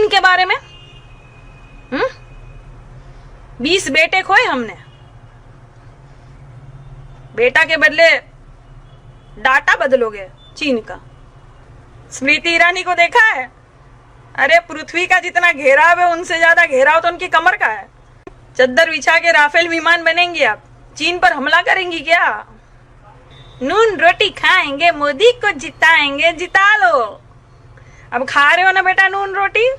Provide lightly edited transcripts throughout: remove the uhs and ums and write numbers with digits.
चीन के बारे में? 20 बेटे खोए हमने, बेटा के बदले डाटा बदलोगे चीन का। स्मृति ईरानी को देखा है? अरे पृथ्वी का जितना घेराव है उनसे ज्यादा घेराव तो उनकी कमर का है। चद्दर बिछा के राफेल विमान बनेंगी आप, चीन पर हमला करेंगी क्या? नून रोटी खाएंगे, मोदी को जिताएंगे, जिता लो। अब खा रहे हो ना बेटा नून रोटी?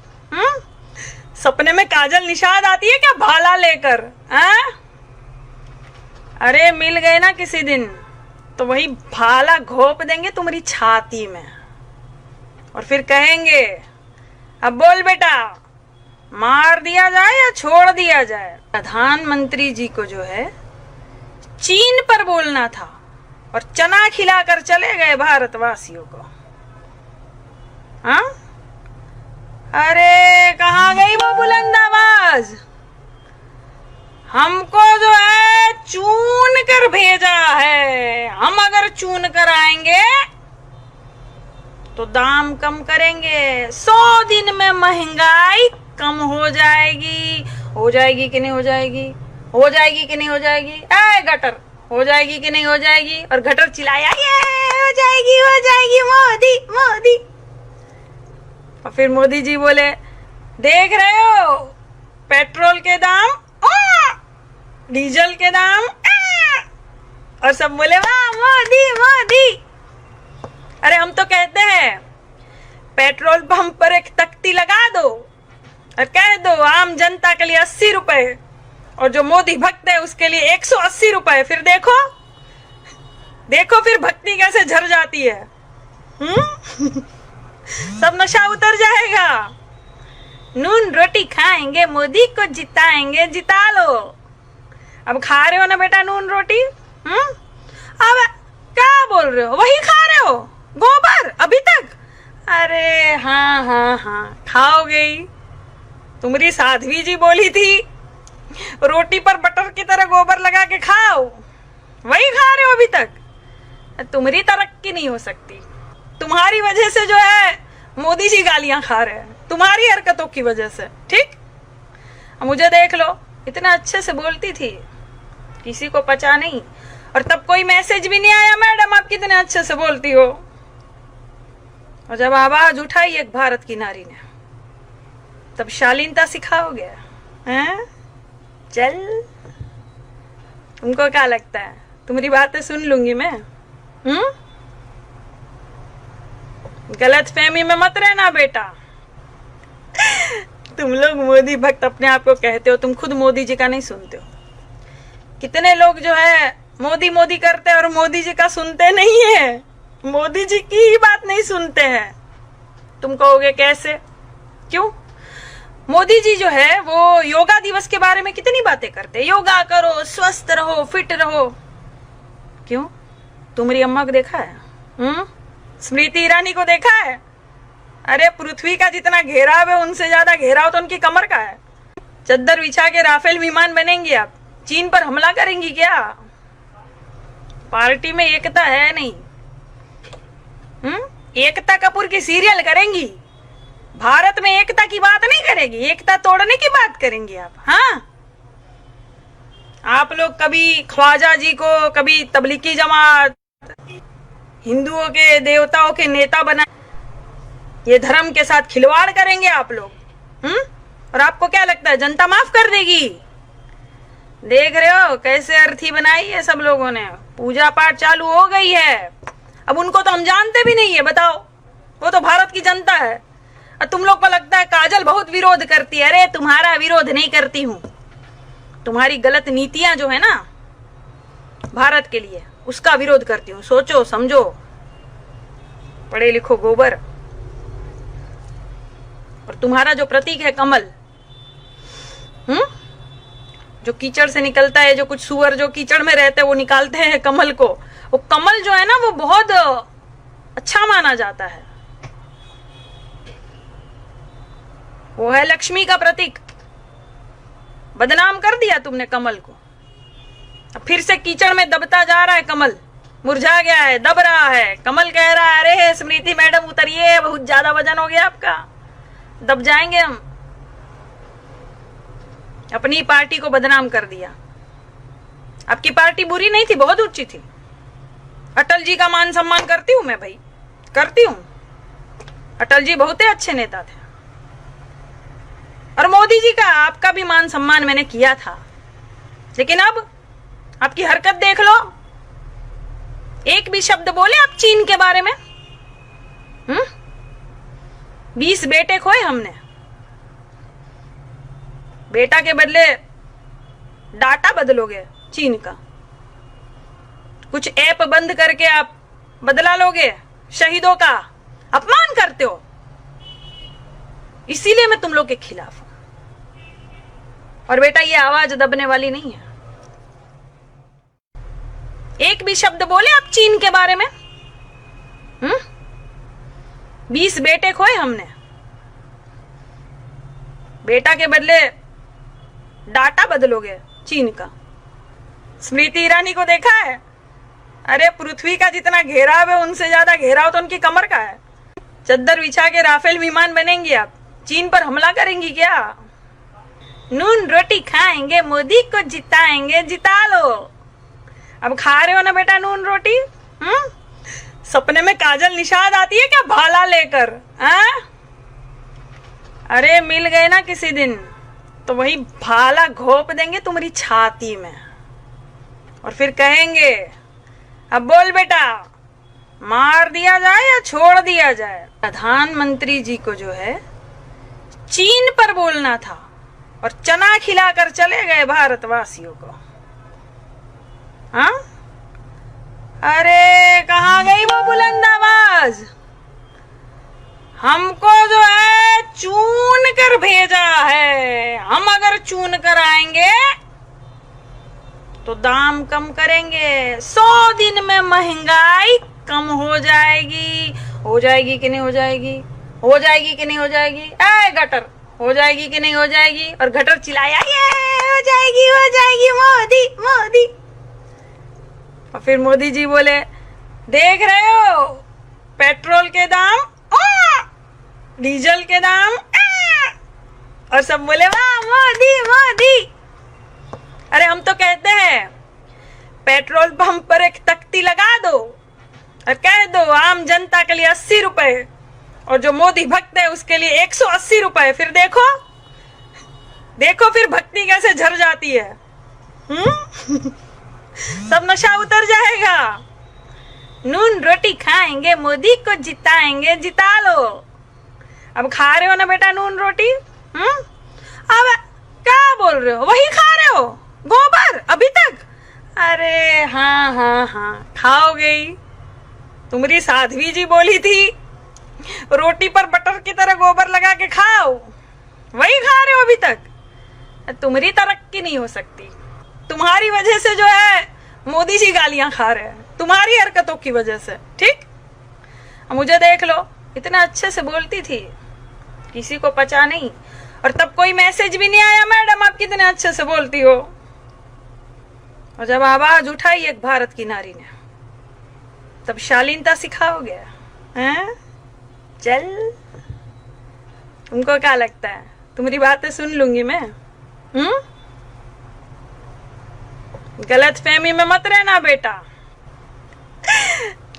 सपने में काजल निषाद आती है क्या भाला लेकर? अरे मिल गए ना किसी दिन तो वही भाला घोप देंगे तुम्हारी छाती में और फिर कहेंगे अब बोल बेटा, मार दिया जाए या छोड़ दिया जाए। प्रधानमंत्री जी को जो है चीन पर बोलना था और चना खिलाकर चले गए भारतवासियों को। हाँ, अरे कहाँ गई वो बुलंद आवाज? हमको जो है चून कर भेजा है, हम अगर चून कर आएंगे तो दाम कम करेंगे। 100 दिन में महंगाई कम हो जाएगी। हो जाएगी कि नहीं हो जाएगी? हो जाएगी कि नहीं हो जाएगी? ए गटर, हो जाएगी कि नहीं हो जाएगी? और गटर चिल्लाया ये हो जाएगी मोदी मोदी। और फिर मोदी जी बोले देख रहे हो पेट्रोल के दाम, डीजल के दाम, और सब बोले वाह मोदी मोदी। अरे हम तो कहते हैं पेट्रोल पंप पर एक तख्ती लगा दो और कह दो आम जनता के लिए 80 रुपए और जो मोदी भक्त है उसके लिए 180 रुपए। फिर देखो देखो फिर भक्ति कैसे झर जाती है। सब नशा उतर जाएगा। नून रोटी खाएंगे, मोदी को जिताएंगे, जिता लो। अब खा रहे हो ना बेटा नून रोटी? अब क्या बोल रहे हो? वही खा रहे हो गोबर अभी तक? अरे हाँ हाँ हाँ खाओगे ही। तुम्हारी साध्वी जी बोली थी रोटी पर बटर की तरह गोबर लगा के खाओ, वही खा रहे हो अभी तक। तुम्हारी तरक्की नहीं हो सकती। तुम्हारी वजह से जो है मोदी जी गालियां खा रहे हैं, तुम्हारी हरकतों की वजह से। ठीक, मुझे देख लो, इतना अच्छे से बोलती थी, किसी को पचा नहीं, और तब कोई मैसेज भी नहीं आया मैडम आप कितने अच्छे से बोलती हो। और जब आवाज उठाई एक भारत की नारी ने तब शालीनता सिखाओगे? हैं? चल, तुमको क्या लगता है तुम्हारी बातें सुन लूंगी मैं? गलत फहमी में मत रहना बेटा। तुम लोग मोदी भक्त अपने आप को कहते हो, तुम खुद मोदी जी का नहीं सुनते हो। कितने लोग जो है मोदी मोदी करते हैं और मोदी जी का सुनते नहीं है, मोदी जी की ही बात नहीं सुनते हैं। तुम कहोगे कैसे? क्यों? मोदी जी जो है वो योगा दिवस के बारे में कितनी बातें करते हैं, योगा करो, स्वस्थ रहो, फिट रहो। क्यों? तुम्हारी अम्मा को देखा है? स्मृति ईरानी को देखा है? अरे पृथ्वी का जितना घेराव है उनसे ज्यादा घेराव तो उनकी कमर का है। चद्दर बिछा के राफेल विमान बनेंगी आप, चीन पर हमला करेंगी क्या? पार्टी में एकता है नहीं। एकता कपूर की सीरियल करेंगी, भारत में एकता की बात नहीं करेगी, एकता तोड़ने की बात करेंगी आप। हाँ, आप लोग कभी ख्वाजा जी को, कभी तबलीगी जमात, हिंदुओं के देवताओं के नेता बना, ये धर्म के साथ खिलवाड़ करेंगे आप लोग। और आपको क्या लगता है जनता माफ कर देगी? देख रहे हो कैसे अर्थी बनाई है सब लोगों ने। पूजा पाठ चालू हो गई है। अब उनको तो हम जानते भी नहीं है, बताओ, वो तो भारत की जनता है। और तुम लोग को लगता है काजल बहुत विरोध करती है। अरे तुम्हारा विरोध नहीं करती हूँ, तुम्हारी गलत नीतियां जो है ना भारत के लिए, उसका विरोध करती हूँ। सोचो समझो, पढ़े लिखो गोबर। और तुम्हारा जो प्रतीक है कमल, जो कीचड़ से निकलता है, जो कुछ सुअर जो कीचड़ में रहते हैं वो निकालते हैं कमल को, वो कमल जो है ना वो बहुत अच्छा माना जाता है। वो है लक्ष्मी का प्रतीक। बदनाम कर दिया तुमने कमल को। अब फिर से कीचड़ में दबता जा रहा है कमल, मुरझा गया है, दब रहा है। कमल कह रहा है अरे स्मृति मैडम उतरिए, बहुत ज्यादा वजन हो गया आपका। दब जाएंगे हम। अपनी पार्टी को बदनाम कर दिया। आपकी पार्टी बुरी नहीं थी, बहुत ऊंची थी। अटल जी का मान सम्मान करती हूं मैं भाई, करती हूं। अटल जी बहुत ही अच्छे नेता थे। और मोदी जी का, आपका भी मान सम्मान मैंने किया था। लेकिन अब आपकी हरकत देख लो। एक भी शब्द बोले आप चीन के बारे में? 20 बेटे खोए हमने। बेटा के बदले डाटा बदलोगे चीन का। कुछ ऐप बंद करके आप बदला लोगे। शहीदों का अपमान करते हो, इसीलिए मैं तुम लोग के खिलाफ हूं। और बेटा ये आवाज दबने वाली नहीं है। एक भी शब्द बोले आप चीन के बारे में? 20 बेटे खोए हमने। बेटा के बदले डाटा बदलोगे चीन का। स्मृति ईरानी को देखा है? अरे पृथ्वी का जितना घेराव है उनसे ज्यादा घेराव तो उनकी कमर का है। चद्दर बिछा के राफेल विमान बनेंगी आप, चीन पर हमला करेंगी क्या? नून रोटी खाएंगे, मोदी को जिताएंगे, जिता लो। अब खा रहे हो ना बेटा नून रोटी? सपने में काजल निषाद आती है क्या भाला लेकर? अरे मिल गए ना किसी दिन तो वही भाला घोप देंगे तुम्हारी छाती में और फिर कहेंगे अब बोल बेटा, मार दिया जाए या छोड़ दिया जाए। प्रधानमंत्री जी को जो है चीन पर बोलना था और चना खिलाकर चले गए भारतवासियों को। हाँ, अरे कहाँ गई वो बुलंद आवाज? हमको जो है चून कर भेजा है। हम अगर चून कर आएंगे तो दाम कम करेंगे। 100 दिन में महंगाई कम हो जाएगी। हो जाएगी कि नहीं हो जाएगी? हो जाएगी कि नहीं हो जाएगी? ए गटर, हो जाएगी कि नहीं हो जाएगी? और गटर चिल्लाया ये हो जाएगी मोदी मोदी। और फिर मोदी जी बोले देख रहे हो पेट्रोल के दाम, डीजल के दाम, और सब बोले वाह मोदी मोदी। अरे हम तो कहते हैं पेट्रोल पंप पर एक तख्ती लगा दो और कह दो आम जनता के लिए 80 रुपए और जो मोदी भक्त है उसके लिए 180 रुपए। फिर देखो देखो फिर भक्ति कैसे झर जाती है। सब नशा उतर जाएगा। नून रोटी खाएंगे, मोदी को जिताएंगे, जिता लो। अब खा रहे हो ना बेटा नून रोटी? अब क्या बोल रहे हो? वही खा रहे हो गोबर अभी तक? अरे हाँ हाँ हाँ खाओगे ही। तुम्हारी साध्वी जी बोली थी रोटी पर बटर की तरह गोबर लगा के खाओ, वही खा रहे हो अभी तक। तुम्हारी तरक्की नहीं हो सकती। तुम्हारी वजह से जो है मोदी जी गालियां खा रहे हैं, तुम्हारी हरकतों की वजह से। ठीक, मुझे देख लो, इतना अच्छे से बोलती थी, किसी को पचा नहीं। और तब कोई मैसेज भी नहीं आया मैडम आप कितने अच्छे से बोलती हो। और जब आवाज उठाई एक भारत की नारी ने तब शालीनता सिखाओगे? हैं? चल, तुमको क्या लगता है तुम्हारी बातें सुन लूंगी मैं? गलत फहमी में मत रहना बेटा।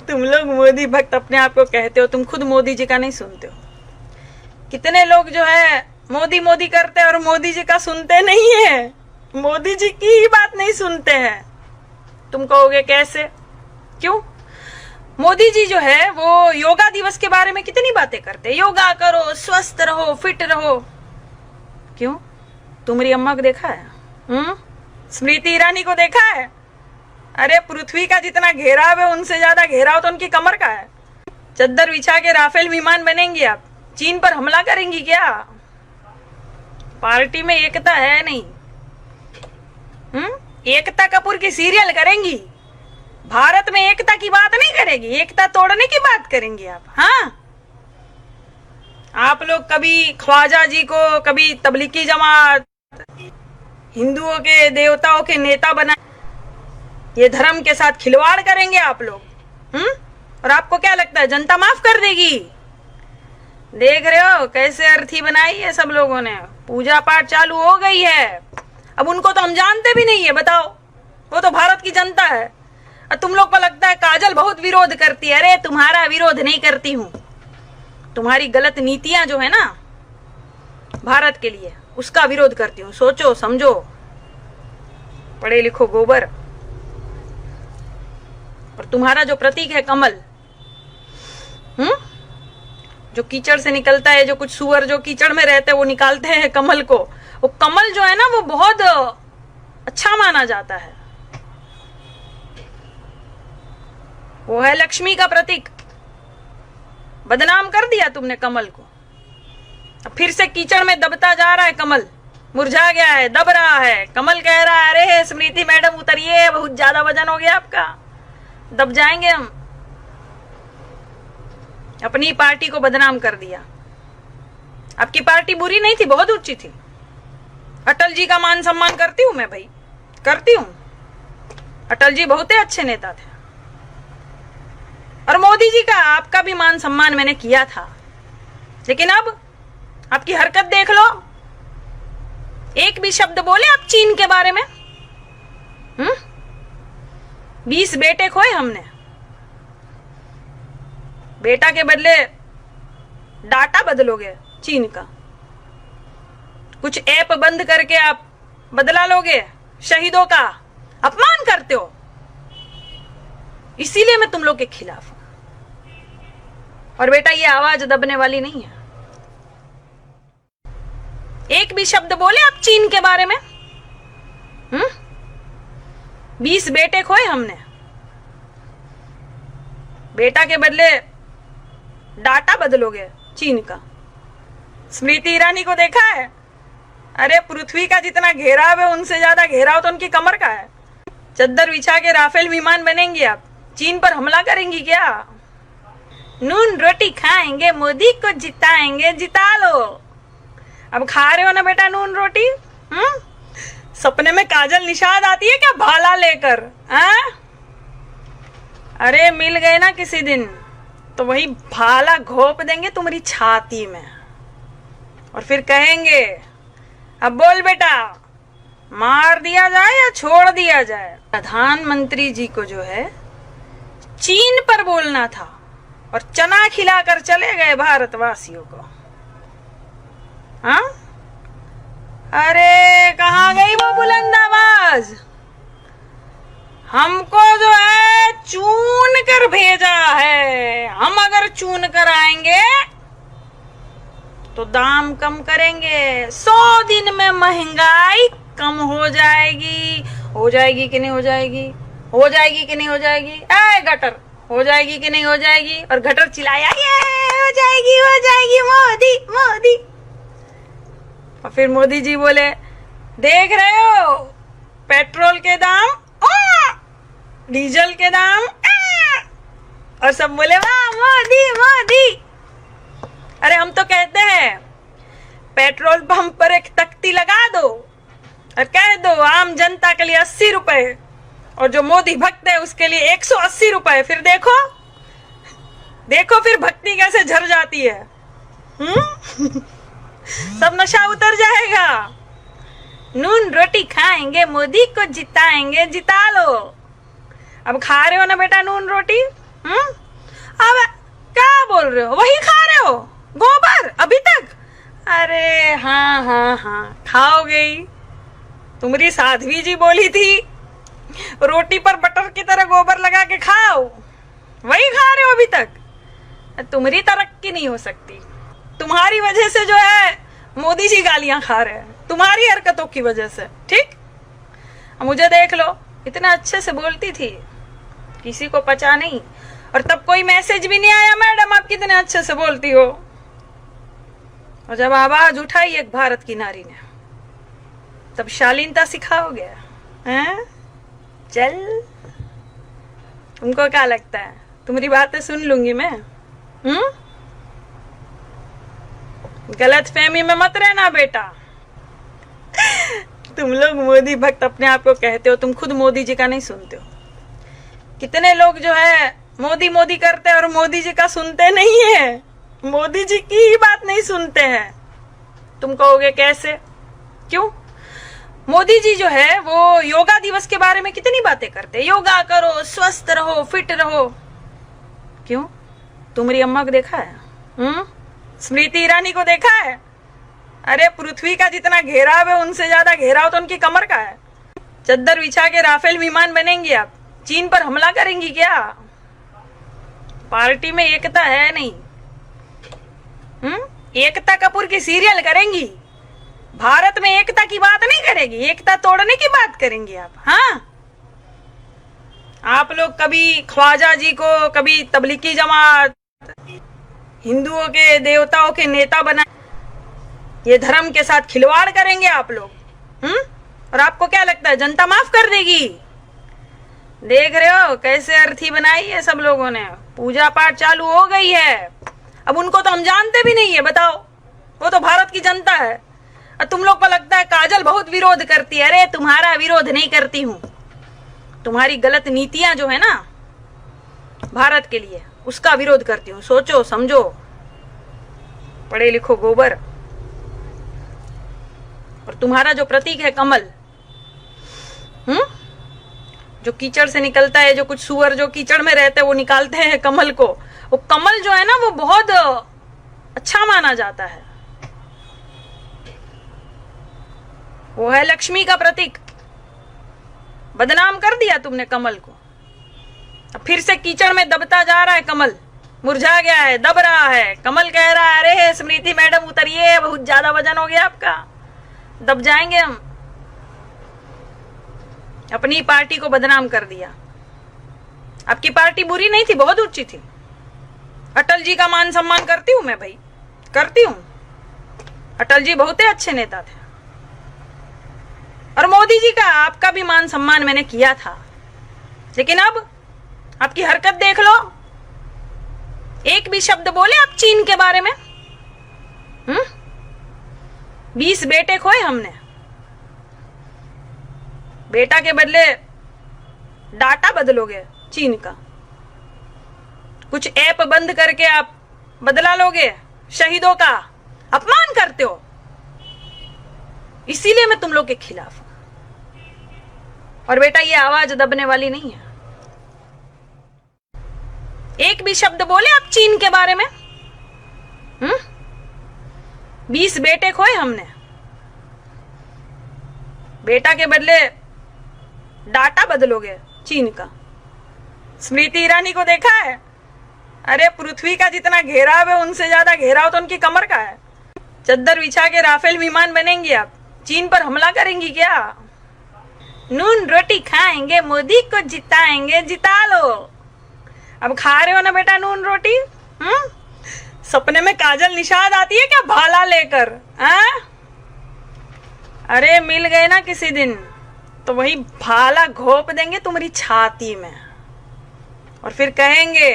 तुम लोग मोदी भक्त अपने आप को कहते हो, तुम खुद मोदी जी का नहीं सुनते हो। कितने लोग जो है मोदी मोदी करते हैं और मोदी जी का सुनते नहीं है, मोदी जी की ही बात नहीं सुनते हैं। तुम कहोगे कैसे? क्यों? मोदी जी जो है वो योगा दिवस के बारे में कितनी बातें करते हैं, योगा करो, स्वस्थ रहो, फिट रहो। क्यों? तुम्हारी अम्मा को देखा है? स्मृति ईरानी को देखा है? अरे पृथ्वी का जितना घेराव है उनसे ज्यादा घेराव तो उनकी कमर का है। चद्दर बिछा के राफेल विमान बनेंगी आप, चीन पर हमला करेंगी क्या? पार्टी में एकता है नहीं। एकता कपूर की सीरियल करेंगी, भारत में एकता की बात नहीं करेगी, एकता तोड़ने की बात करेंगी आप। हाँ, आप लोग कभी ख्वाजा जी को, कभी तबलीगी जमात, हिंदुओं के देवताओं के नेता बना, ये धर्म के साथ खिलवाड़ करेंगे आप लोग। और आपको क्या लगता है जनता माफ कर देगी? देख रहे हो कैसे अर्थी बनाई है सब लोगों ने। पूजा पाठ चालू हो गई है। अब उनको तो हम जानते भी नहीं है, बताओ, वो तो भारत की जनता है। और तुम लोग को लगता है काजल बहुत विरोध करती है। अरे तुम्हारा विरोध नहीं करती हूं, तुम्हारी गलत नीतियां जो है ना भारत के लिए, उसका विरोध करती हूँ। सोचो समझो, पढ़े लिखो गोबर। और तुम्हारा जो प्रतीक है कमल, जो कीचड़ से निकलता है, जो कुछ सुअर जो कीचड़ में रहते हैं वो निकालते हैं कमल को, वो कमल जो है ना वो बहुत अच्छा माना जाता है। वो है लक्ष्मी का प्रतीक। बदनाम कर दिया तुमने कमल को। अब फिर से कीचड़ में दबता जा रहा है कमल, मुरझा गया है, दब रहा है। कमल कह रहा है अरे स्मृति मैडम उतरिए, बहुत ज्यादा वजन हो गया आपका, दब जाएंगे हम। अपनी पार्टी को बदनाम कर दिया। आपकी पार्टी बुरी नहीं थी, बहुत ऊंची थी। अटल जी का मान सम्मान करती हूं मैं भाई, करती हूं। अटल जी बहुत ही अच्छे नेता थे। और मोदी जी का, आपका भी मान सम्मान मैंने किया था। लेकिन अब आपकी हरकत देख लो। एक भी शब्द बोले आप चीन के बारे में? 20 बेटे खोए हमने, बेटा के बदले डाटा बदलोगे चीन का। कुछ ऐप बंद करके आप बदला लोगे शहीदों का। अपमान करते हो, इसीलिए मैं तुम लोग के खिलाफ हूं। और बेटा ये आवाज दबने वाली नहीं है। एक भी शब्द बोले आप चीन के बारे में? 20 बेटे खोए हमने, बेटा के बदले डाटा बदलोगे चीन का। स्मृति ईरानी को देखा है? अरे पृथ्वी का जितना घेराव है उनसे ज्यादा घेराव तो उनकी कमर का है। चद्दर बिछा के राफेल विमान बनेंगी आप, चीन पर हमला करेंगी क्या? नून रोटी खाएंगे, मोदी को जिताएंगे, जिता लो। अब खा रहे हो ना बेटा नून रोटी? सपने में काजल निषाद आती है क्या भाला लेकर? अरे मिल गए ना किसी दिन तो वही भाला घोप देंगे तुम्हारी छाती में और फिर कहेंगे अब बोल बेटा, मार दिया जाए या छोड़ दिया जाए। प्रधानमंत्री जी को जो है चीन पर बोलना था और चना खिलाकर चले गए भारतवासियों को। हाँ, अरे कहाँ गई वो बुलंद आवाज? हमको जो है चून कर भेजा है। हम अगर चून कर आएंगे तो दाम कम करेंगे। 100 दिन में महंगाई कम हो जाएगी। हो जाएगी कि नहीं हो जाएगी? हो जाएगी कि नहीं हो जाएगी? ए गटर, हो जाएगी कि नहीं हो जाएगी? और गटर चिल्लाया ये हो जाएगी मोदी मोदी। और फिर मोदी जी बोले देख रहे हो पेट्रोल के दाम, डीजल के दाम, और सब बोले वाह मोदी मोदी। अरे हम तो कहते हैं पेट्रोल पंप पर एक तख्ती लगा दो और कह दो आम जनता के लिए 80 रुपए और जो मोदी भक्त है उसके लिए 180 रुपए। फिर देखो देखो फिर भक्ति कैसे झर जाती है। सब नशा उतर जाएगा। नून रोटी खाएंगे, मोदी को जिताएंगे, जिता लो। अब खा रहे हो ना बेटा नून रोटी? अब क्या बोल रहे हो? वही खा रहे हो गोबर अभी तक? अरे हाँ हाँ हाँ खाओगे ही। तुम्हारी साध्वी जी बोली थी रोटी पर बटर की तरह गोबर लगा के खाओ, वही खा रहे हो अभी तक। तुम्हारी तरक्की नहीं हो सकती। तुम्हारी वजह से जो है मोदी जी गालियां खा रहे हैं, तुम्हारी हरकतों की वजह से। ठीक, मुझे देख लो, इतना अच्छे से बोलती थी, किसी को पचा नहीं। और तब कोई मैसेज भी नहीं आया मैडम आप कितने अच्छे से बोलती हो। और जब आवाज उठाई एक भारत की नारी ने, तब शालीनता सिखाओगे? हैं? चल, तुमको क्या लगता है तुम्हारी बातें सुन लूंगी मैं? गलत फहमी में मत रहना बेटा। तुम लोग मोदी भक्त अपने आप को कहते हो, तुम खुद मोदी जी का नहीं सुनते हो। कितने लोग जो है मोदी मोदी करते हैं और मोदी जी का सुनते नहीं है। मोदी जी की ही बात नहीं सुनते हैं। तुम कहोगे कैसे, क्यों? मोदी जी जो है वो योगा दिवस के बारे में कितनी बातें करते हैं, योगा करो, स्वस्थ रहो, फिट रहो। क्यों? तुम्हारी अम्मा को देखा है? स्मृति ईरानी को देखा है? अरे पृथ्वी का जितना घेराव है उनसे ज्यादा घेराव तो उनकी कमर का है। चद्दर बिछा के राफेल विमान बनेंगी आप, चीन पर हमला करेंगी क्या? पार्टी में एकता है नहीं। एकता कपूर की सीरियल करेंगी, भारत में एकता की बात नहीं करेगी, एकता तोड़ने की बात करेंगी आप। हाँ, आप लोग कभी ख्वाजा जी को, कभी तबलीगी जमात, हिंदुओं के देवताओं के नेता बना, ये धर्म के साथ खिलवाड़ करेंगे आप लोग। और आपको क्या लगता है जनता माफ कर देगी? देख रहे हो कैसे अर्थी बनाई है सब लोगों ने, पूजा पाठ चालू हो गई है। अब उनको तो हम जानते भी नहीं है, बताओ, वो तो भारत की जनता है। और तुम लोग को लगता है काजल बहुत विरोध करती है। अरे तुम्हारा विरोध नहीं करती हूं, तुम्हारी गलत नीतियां जो है ना भारत के लिए, उसका विरोध करती हूँ। सोचो समझो, पढ़े लिखो गोबर। और तुम्हारा जो प्रतीक है कमल, जो कीचड़ से निकलता है, जो कुछ सुअर जो कीचड़ में रहते हैं वो निकालते हैं कमल को, वो कमल जो है ना वो बहुत अच्छा माना जाता है। वो है लक्ष्मी का प्रतीक। बदनाम कर दिया तुमने कमल को। अब फिर से कीचड़ में दबता जा रहा है कमल, मुरझा गया है, दब रहा है। कमल कह रहा है अरे स्मृति मैडम उतरिए, बहुत ज्यादा वजन हो गया आपका, दब जाएंगे हम। अपनी पार्टी को बदनाम कर दिया। आपकी पार्टी बुरी नहीं थी, बहुत ऊंची थी। अटल जी का मान सम्मान करती हूं मैं भाई, करती हूं। अटल जी बहुत ही अच्छे नेता थे। और मोदी जी का, आपका भी मान सम्मान मैंने किया था। लेकिन अब आपकी हरकत देख लो, एक भी शब्द बोले आप चीन के बारे में? 20 बेटे खोए हमने, बेटा के बदले डाटा बदलोगे चीन का। कुछ ऐप बंद करके आप बदला लोगे, शहीदों का अपमान करते हो। इसीलिए मैं तुम लोग के खिलाफ हूं। और बेटा ये आवाज दबने वाली नहीं है। एक भी शब्द बोले आप चीन के बारे में? 20 बेटे खोए हमने, बेटा के बदले डाटा बदलोगे चीन का। स्मृति ईरानी को देखा है? अरे पृथ्वी का जितना घेराव है उनसे ज्यादा घेराव तो उनकी कमर का है। चद्दर बिछा के राफेल विमान बनेंगी आप, चीन पर हमला करेंगी क्या? नून रोटी खाएंगे, मोदी को जिताएंगे, जिता लो। अब खा रहे हो ना बेटा नून रोटी? सपने में काजल निषाद आती है क्या भाला लेकर? अरे मिल गए ना किसी दिन तो वही भाला घोप देंगे तुम्हारी छाती में, और फिर कहेंगे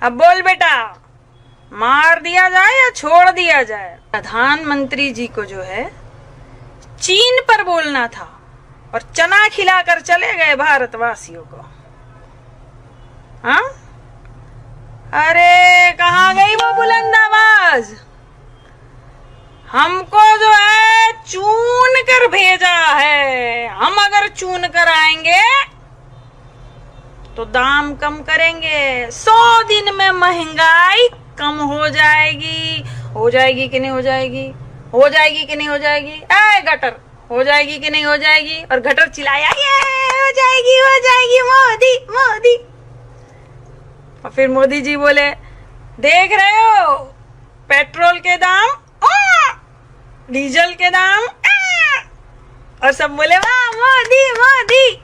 अब बोल बेटा, मार दिया जाए या छोड़ दिया जाए? प्रधानमंत्री जी को जो है चीन पर बोलना था और चना खिलाकर चले गए भारतवासियों को। हाँ, अरे कहाँ गई वो बुलंद आवाज? हमको जो है चून कर भेजा है, हम अगर चून कर आएंगे तो दाम कम करेंगे। 100 दिन में महंगाई कम हो जाएगी। हो जाएगी कि नहीं हो जाएगी? हो जाएगी कि नहीं हो जाएगी? ए गटर, हो जाएगी कि नहीं हो जाएगी? और गटर चिल्लाया ये हो जाएगी मोदी मोदी। और फिर मोदी जी बोले देख रहे हो पेट्रोल के दाम, डीजल के दाम, और सब बोले वाह मोदी मोदी।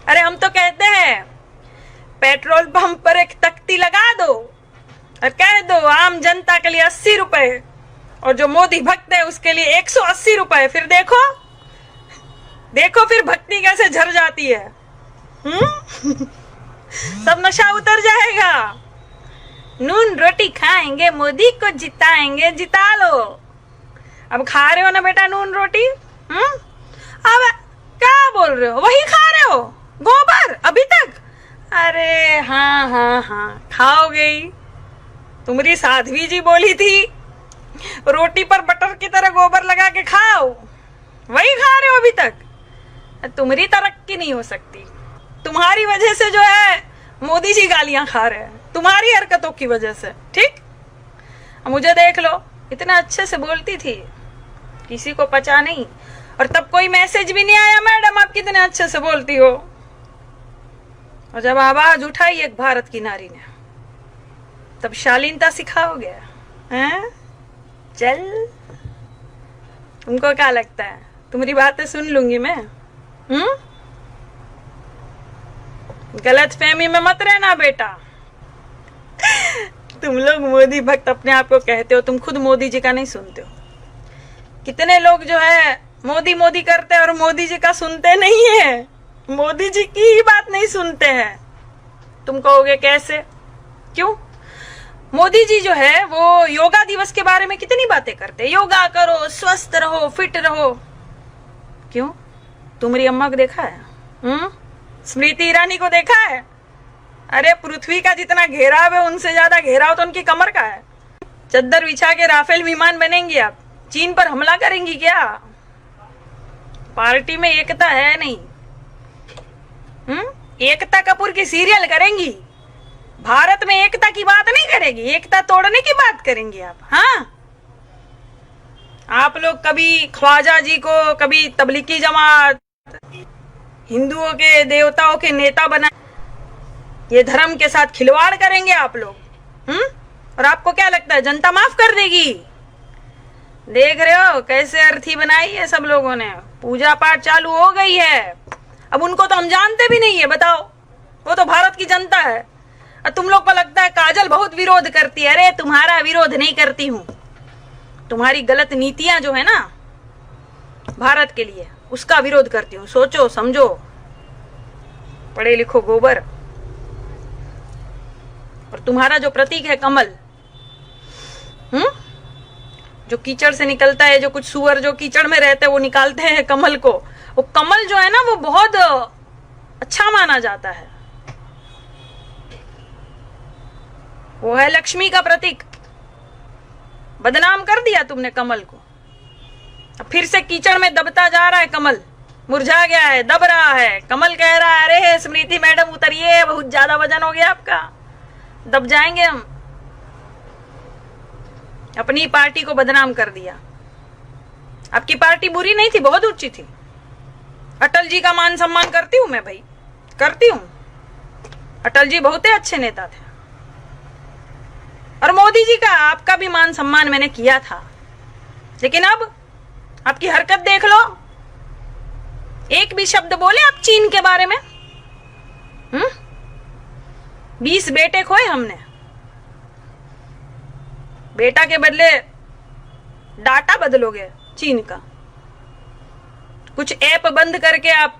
अरे हम तो कहते हैं पेट्रोल पंप पर एक तख्ती लगा दो और कह दो आम जनता के लिए 80 रुपए, और जो मोदी भक्त है उसके लिए 180 रुपए। फिर देखो देखो फिर भक्ति कैसे झर जाती है। सब नशा उतर जाएगा। नून रोटी खाएंगे, मोदी को जिताएंगे, जिता लो। अब खा रहे हो ना बेटा नून रोटी? अब क्या बोल रहे हो? वही खा रहे हो गोबर अभी तक? अरे हाँ हाँ हाँ खाओगे ही, तुम्हारी साध्वी जी बोली थी रोटी पर बटर की तरह गोबर लगा के खाओ, वही खा रहे हो अभी तक। तुम्हारी तरक्की नहीं हो सकती। तुम्हारी वजह से जो है मोदी जी गालियां खा रहे हैं, तुम्हारी हरकतों की वजह से। ठीक, मुझे देख लो, इतना अच्छे से बोलती थी, किसी को पचा नहीं, और तब कोई मैसेज भी नहीं आया मैडम आप कितने अच्छे से बोलती हो। और जब आवाज उठाई एक भारत की नारी ने, तब शालीनता सिखाओगे? हैं? चल, तुमको क्या लगता है तुम्हारी बातें सुन लूंगी मैं? गलत फहमी में मत रहना बेटा। तुम लोग मोदी भक्त अपने आप को कहते हो, तुम खुद मोदी जी का नहीं सुनते हो। कितने लोग जो है मोदी मोदी करते हैं और मोदी जी का सुनते नहीं है, मोदी जी की ही बात नहीं सुनते हैं। तुम कहोगे कैसे? क्यों? मोदी जी जो है वो योगा दिवस के बारे में कितनी बातें करते हैं, योगा करो, स्वस्थ रहो, फिट रहो। क्यों? तुम्हारी अम्मा को देखा है? स्मृति ईरानी को देखा है? अरे पृथ्वी का जितना घेराव है उनसे ज्यादा घेराव तो उनकी कमर का है। चद्दर बिछा के राफेल विमान बनेंगी आप, चीन पर हमला करेंगी क्या? पार्टी में एकता है नहीं। एकता कपूर की सीरियल करेंगी, भारत में एकता की बात नहीं करेगी, एकता तोड़ने की बात करेंगी आप। हाँ, आप लोग कभी ख्वाजा जी को, कभी तबलीगी जमात, हिंदुओं के देवताओं के नेता बना, ये धर्म के साथ खिलवाड़ करेंगे आप लोग। और आपको क्या लगता है जनता माफ कर देगी? देख रहे हो कैसे अर्थी बनाई है सब लोगों ने, पूजा पाठ चालू हो गई है। अब उनको तो हम जानते भी नहीं है, बताओ, वो तो भारत की जनता है। और तुम लोग को लगता है काजल बहुत विरोध करती है। अरे तुम्हारा विरोध नहीं करती हूं, तुम्हारी गलत नीतियां जो है ना भारत के लिए, उसका विरोध करती हूँ। सोचो समझो, पढ़े लिखो गोबर। और तुम्हारा जो प्रतीक है कमल, जो कीचड़ से निकलता है, जो कुछ सुअर जो कीचड़ में रहते हैं वो निकालते हैं कमल को, वो कमल जो है ना वो बहुत अच्छा माना जाता है। वो है लक्ष्मी का प्रतीक। बदनाम कर दिया तुमने कमल को। अब फिर से कीचड़ में दबता जा रहा है कमल, मुरझा गया है, दब रहा है। कमल कह रहा है अरे स्मृति मैडम उतरिए, बहुत ज्यादा वजन हो गया आपका, दब जाएंगे हम। अपनी पार्टी को बदनाम कर दिया। आपकी पार्टी बुरी नहीं थी, बहुत ऊंची थी। अटल जी का मान सम्मान करती हूं मैं भाई, करती हूं। अटल जी बहुत ही अच्छे नेता थे, और मोदी जी का, आपका भी मान सम्मान मैंने किया था। लेकिन अब आपकी हरकत देख लो, एक भी शब्द बोले आप चीन के बारे में? 20 बेटे खोए हमने, बेटा के बदले डाटा बदलोगे चीन का। कुछ ऐप बंद करके आप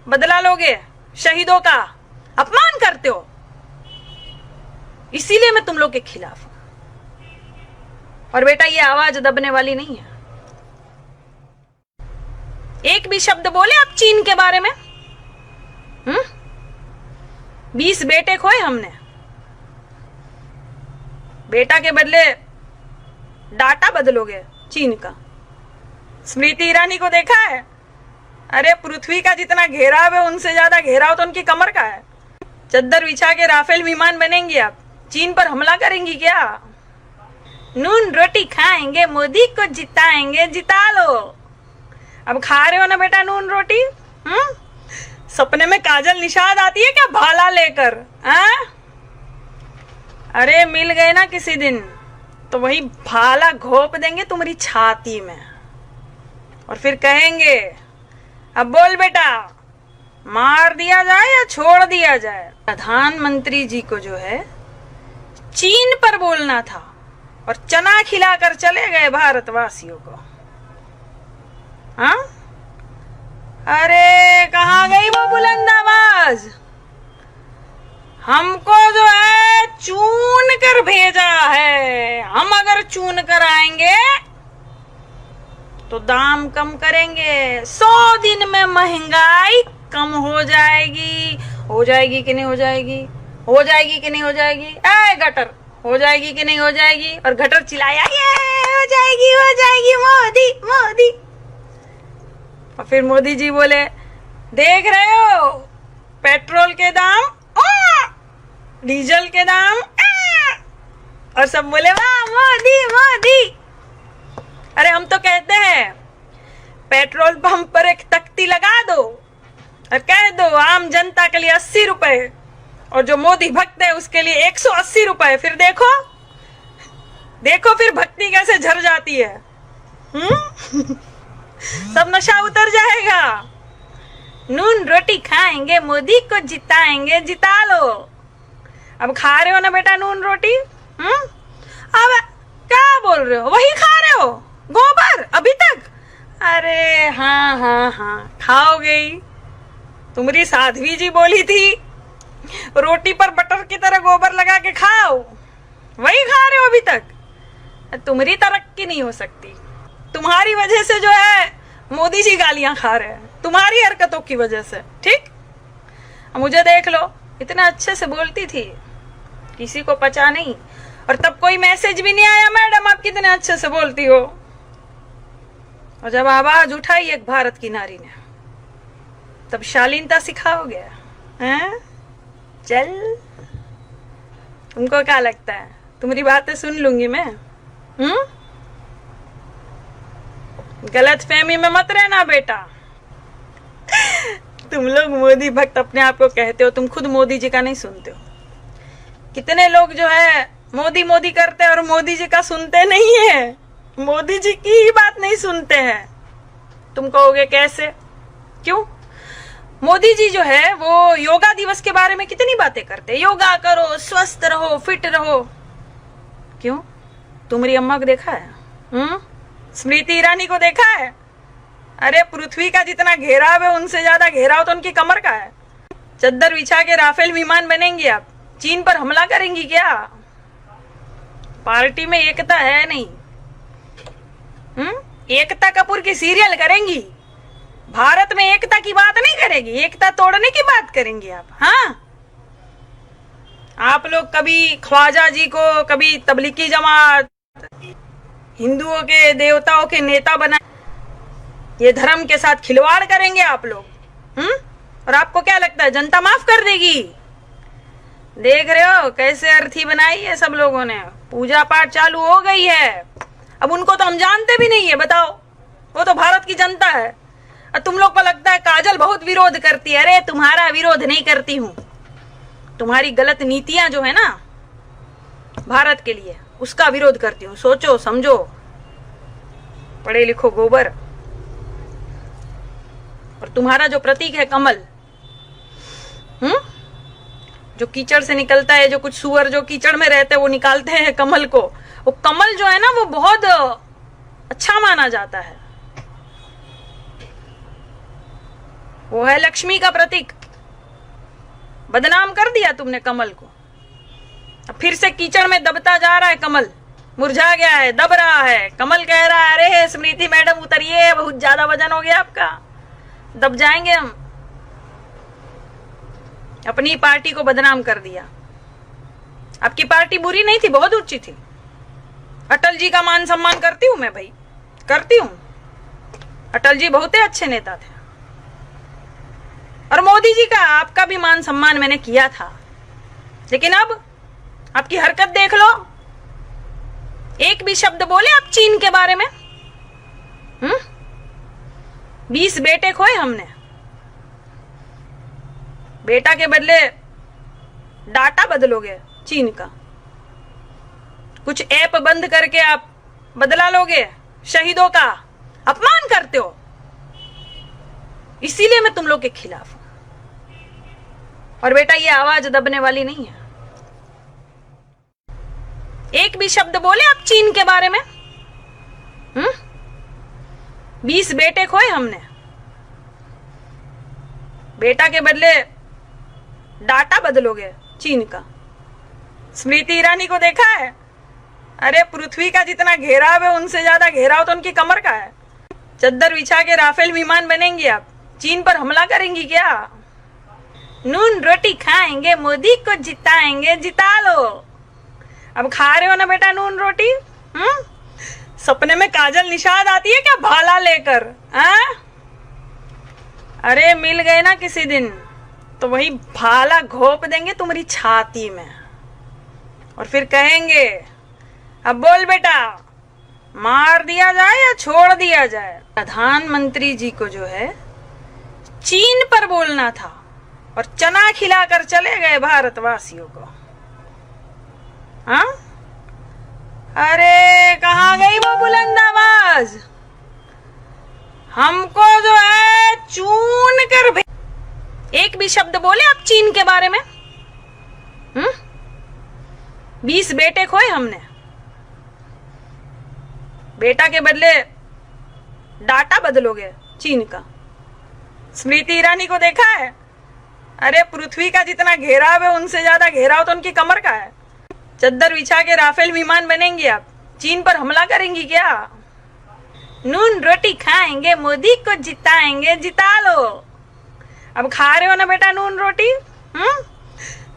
बदला लोगे, शहीदों का अपमान करते हो। इसीलिए मैं तुम लोग के खिलाफ हूं। और बेटा ये आवाज दबने वाली नहीं है। एक भी शब्द बोले आप चीन के बारे में? 20 बेटे खोए हमने, बेटा के बदले डाटा बदलोगे चीन का। स्मृति ईरानी को देखा है? अरे पृथ्वी का जितना घेराव है उनसे ज्यादा घेराव तो उनकी कमर का है। चद्दर बिछा के राफेल विमान बनेंगी आप, चीन पर हमला करेंगी क्या? नून रोटी खाएंगे, मोदी को जिताएंगे, जिता लो। अब खा रहे हो ना बेटा नून रोटी? सपने में काजल निषाद आती है क्या भाला लेकर? अरे मिल गए ना किसी दिन तो वही भाला घोप देंगे तुम्हारी छाती में, और फिर कहेंगे अब बोल बेटा, मार दिया जाए या छोड़ दिया जाए? प्रधानमंत्री जी को जो है चीन पर बोलना था और चना खिलाकर चले गए भारतवासियों को। हाँ, अरे कहाँ गई वो बुलंद आवाज? हमको जो है चून कर भेजा है, हम अगर चून कर आएंगे तो दाम कम करेंगे। 100 दिन में महंगाई कम हो जाएगी। हो जाएगी कि नहीं हो जाएगी? हो जाएगी कि नहीं हो जाएगी? ए गटर, हो जाएगी कि नहीं हो जाएगी? और गटर चिल्लाया, ये हो जाएगी मोदी मोदी। और फिर मोदी जी बोले, देख रहे हो पेट्रोल के दाम, डीजल के दाम, और सब बोले वाह मोदी मोदी। अरे हम तो कहते हैं पेट्रोल पंप पर एक तख्ती लगा दो और कह दो आम जनता के लिए 80 रुपए, और जो मोदी भक्त है उसके लिए 180 रुपए। फिर देखो देखो फिर भक्ति कैसे झर जाती है। सब नशा उतर जाएगा। नून रोटी खाएंगे, मोदी को जिताएंगे, जिता लो। अब खा रहे हो ना बेटा नून रोटी? अब क्या बोल रहे हो? वही खा रहे हो गोबर अभी तक? अरे हाँ हाँ हाँ, खाओगे ही। तुम्हारी साध्वी जी बोली थी रोटी पर बटर की तरह गोबर लगा के खाओ, वही खा रहे हो अभी तक। तुम्हारी तरक्की नहीं हो सकती। तुम्हारी वजह से जो है मोदी जी गालियां खा रहे हैं, तुम्हारी हरकतों की वजह से। ठीक, मुझे देख लो, इतना अच्छे से बोलती थी, किसी को पचा नहीं, और तब कोई मैसेज भी नहीं आया मैडम आप कितने अच्छे से बोलती हो। और जब आवाज उठाई एक भारत की नारी ने, तब शालीनता सिखाओगे? हैं? चल, तुमको क्या लगता है तुम्हारी बातें सुन लूंगी मैं? गलत फहमी में मत रहना बेटा। तुम लोग मोदी भक्त अपने आप को कहते हो, तुम खुद मोदी जी का नहीं सुनते हो। कितने लोग जो है मोदी मोदी करते हैं और मोदी जी का सुनते नहीं है, मोदी जी की ही बात नहीं सुनते हैं। तुम कहोगे कैसे? क्यों? मोदी जी जो है वो योगा दिवस के बारे में कितनी बातें करते हैं, योगा करो, स्वस्थ रहो, फिट रहो। क्यों? तुम्हारी अम्मा को देखा है? स्मृति ईरानी को देखा है? अरे पृथ्वी का जितना घेराव है उनसे ज्यादा घेराव तो उनकी कमर का है। चद्दर बिछा के राफेल विमान बनेंगी आप, चीन पर हमला करेंगी क्या? पार्टी में एकता है नहीं। एकता कपूर की सीरियल करेंगी, भारत में एकता की बात नहीं करेगी, एकता तोड़ने की बात करेंगी आप। हाँ, आप लोग कभी ख्वाजा जी को, कभी तबलीगी जमात, हिंदुओं के देवताओं के नेता बना, ये धर्म के साथ खिलवाड़ करेंगे आप लोग। और आपको क्या लगता है जनता माफ कर देगी? देख रहे हो कैसे अर्थी बनाई है सब लोगों ने, पूजा पाठ चालू हो गई है। अब उनको तो हम जानते भी नहीं है, बताओ, वो तो भारत की जनता है। और तुम लोग को लगता है काजल बहुत विरोध करती है। अरे तुम्हारा विरोध नहीं करती हूँ, तुम्हारी गलत नीतियां जो है ना भारत के लिए, उसका विरोध करती हूँ। सोचो समझो, पढ़े लिखो गोबर। और तुम्हारा जो प्रतीक है कमल, जो कीचड़ से निकलता है, जो कुछ सुअर जो कीचड़ में रहते हैं वो निकालते हैं कमल को, वो कमल जो है ना वो बहुत अच्छा माना जाता है। वो है लक्ष्मी का प्रतीक। बदनाम कर दिया तुमने कमल को। अब फिर से कीचड़ में दबता जा रहा है कमल, मुरझा गया है, दब रहा है। कमल कह रहा है अरे स्मृति मैडम उतरिए, बहुत ज्यादा वजन हो गया आपका, दब जाएंगे हम। अपनी पार्टी को बदनाम कर दिया। आपकी पार्टी बुरी नहीं थी, बहुत ऊंची थी। अटल जी का मान सम्मान करती हूं मैं भाई, करती हूं। अटल जी बहुत ही अच्छे नेता थे, और मोदी जी का, आपका भी मान सम्मान मैंने किया था। लेकिन अब आपकी हरकत देख लो, एक भी शब्द बोले आप चीन के बारे में? 20 बेटे खोए हमने, बेटा के बदले डाटा बदलोगे चीन का। कुछ ऐप बंद करके आप बदला लोगे, शहीदों का अपमान करते हो। इसीलिए मैं तुम लोग के खिलाफ हूं। और बेटा ये आवाज दबने वाली नहीं है। एक भी शब्द बोले आप चीन के बारे में? 20 बेटे खोए हमने, बेटा के बदले डाटा बदलोगे चीन का। स्मृति ईरानी को देखा है? अरे पृथ्वी का जितना घेराव है उनसे ज्यादा घेराव तो उनकी कमर का है। चद्दर बिछा के राफेल विमान बनेंगी आप, चीन पर हमला करेंगी क्या? नून रोटी खाएंगे, मोदी को जिताएंगे, जिता लो। अब खा रहे हो ना बेटा नून रोटी? सपने में काजल निषाद आती है क्या भाला लेकर? अरे मिल गए ना किसी दिन तो वही भाला घोंप देंगे तुम्हारी छाती में और फिर कहेंगे अब बोल बेटा, मार दिया जाए या छोड़ दिया जाए? प्रधानमंत्री जी को जो है चीन पर बोलना था और चना खिलाकर चले गए भारतवासियों को। हाँ, अरे कहाँ गई वो बुलंद आवाज? हमको जो है चून कर एक भी शब्द बोले आप चीन के बारे में? 20 बेटे खोए हमने, बेटा के बदले डाटा बदलोगे चीन का। स्मृति ईरानी को देखा है? अरे पृथ्वी का जितना घेराव है उनसे ज्यादा घेराव तो उनकी कमर का है। चद्दर बिछा के राफेल विमान बनेंगी आप, चीन पर हमला करेंगी क्या? नून रोटी खाएंगे, मोदी को जिताएंगे, जिता लो। अब खा रहे हो ना बेटा नून रोटी?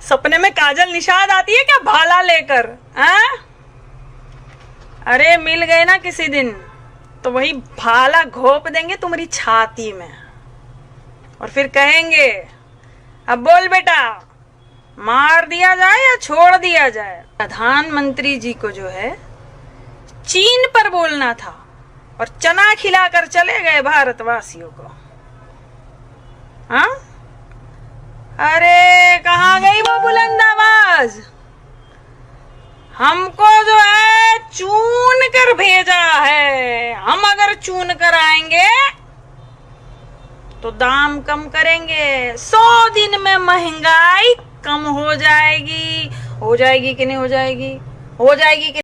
सपने में काजल निषाद आती है क्या भाला लेकर? अरे मिल गए ना किसी दिन तो वही भाला घोंप देंगे तुम्हारी छाती में और फिर कहेंगे अब बोल बेटा, मार दिया जाए या छोड़ दिया जाए? प्रधानमंत्री जी को जो है चीन पर बोलना था और चना खिलाकर चले गए भारतवासियों को। हाँ, अरे कहाँ गई वो बुलंद आवाज? हमको जो है चून कर भेजा है, हम अगर चून कर आएंगे तो दाम कम करेंगे। 100 दिन में महंगाई कम हो जाएगी। हो जाएगी कि नहीं हो जाएगी? हो जाएगी कि